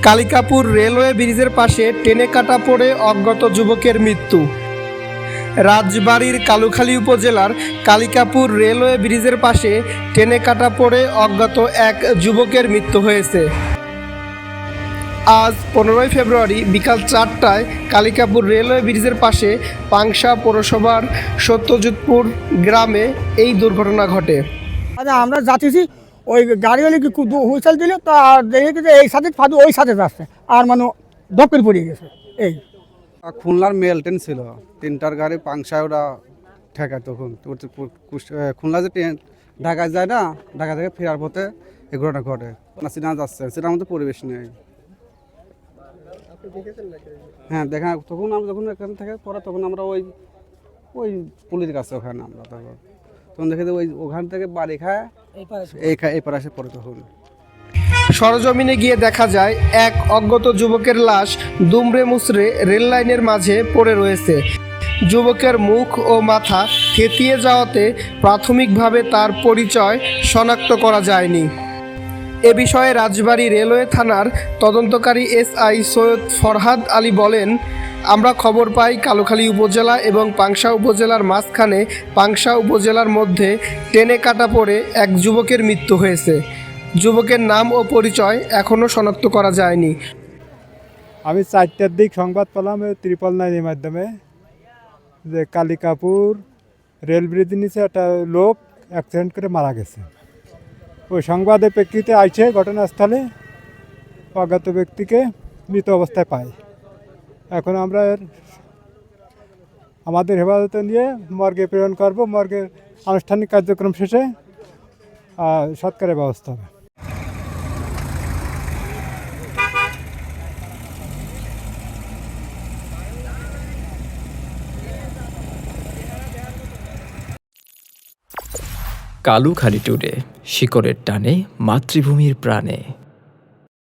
Kalikapur railway ব্রিজের পাশে টেনে কাটা পড়ে অজ্ঞাত যুবকের মৃত্যু। রাজবাড়ীর কালুখালী উপজেলার কালিকাপুর রেলওয়ে ব্রিজের পাশে টেনে কাটা পড়ে অজ্ঞাত এক যুবকের মৃত্যু হয়েছে। আজ 15 ফেব্রুয়ারি বিকাল 4টায় কালিকাপুর রেলওয়ে ব্রিজের পাশে পাংশা পৌরসভার সত্যজিৎপুর গ্রামে এই দুর্ঘটনা ঘটে। আচ্ছা, আমরা যাচ্ছি, ওই গাড়িওয়ালা কি হুইসেল দিল, তা দেখে যে এই সাথে ফাদু ওই সাথে যাচ্ছে, আর মানে দপের পড়ে গেছে। এই খুলনার মেল ট্রেন ছিল, 3টার গাড়ি পাংশায় ওরা ঠেকায়। তখন খুলনা যে ট্রেন ঢাকায় যায় না, ঢাকা থেকে ফেরার পথে এই ঘটনা ঘটে। সিনেমা যাচ্ছে, সিনেমার মধ্যে পরিবেশ নেই। হ্যাঁ, দেখা তখন আমরা যখন এখান থেকে পরে তখন আমরা ওই পুলির কাছে ওখানে আমরা তখন দেখে যে ওখান থেকে বাড়ি খায় এই পারে এসে পড়ে। তখন সরজমিনে গিয়ে দেখা যায় এক অজ্ঞাত যুবকের লাশ দুমড়ে মুচড়ে রেল লাইনের মাঝে পড়ে রয়েছে। যুবকের মুখ ও মাথা থেতিয়ে যাওয়াতে প্রাথমিকভাবে তার পরিচয় শনাক্ত করা যায়নি। এ বিষয়ে রাজবাড়ী রেলওয়ে থানার তদন্তকারী এসআই সৈয়দ ফরহাদ আলী বলেন, আমরা খবর পাই কালুখালী উপজেলা এবং পাংশা উপজেলার মাঝখানে পাংশা উপজেলার মধ্যে টেনে কাটা পড়ে এক যুবকের মৃত্যু হয়েছে। যুবকের নাম ও পরিচয় এখনও শনাক্ত করা যায়নি। আমি 4টার দিক সংবাদ পেলাম 999 মাধ্যমে যে কালিকাপুর রেল ব্রিজের নিচে একটা লোক অ্যাক্সিডেন্ট করে মারা গেছে। ওই সংবাদের প্রেক্ষিতে আইছে ঘটনাস্থলে, অজ্ঞাত ব্যক্তিকে মৃত অবস্থায় পাই। এখন আমরা আমাদের হেফাজতে নিয়ে মর্গে প্রেরণ করব। মর্গের আনুষ্ঠানিক কার্যক্রম শেষে সৎকারের ব্যবস্থা হবে। কালুখালী টুডে, শিকড়ের টানে মাতৃভূমির প্রাণে।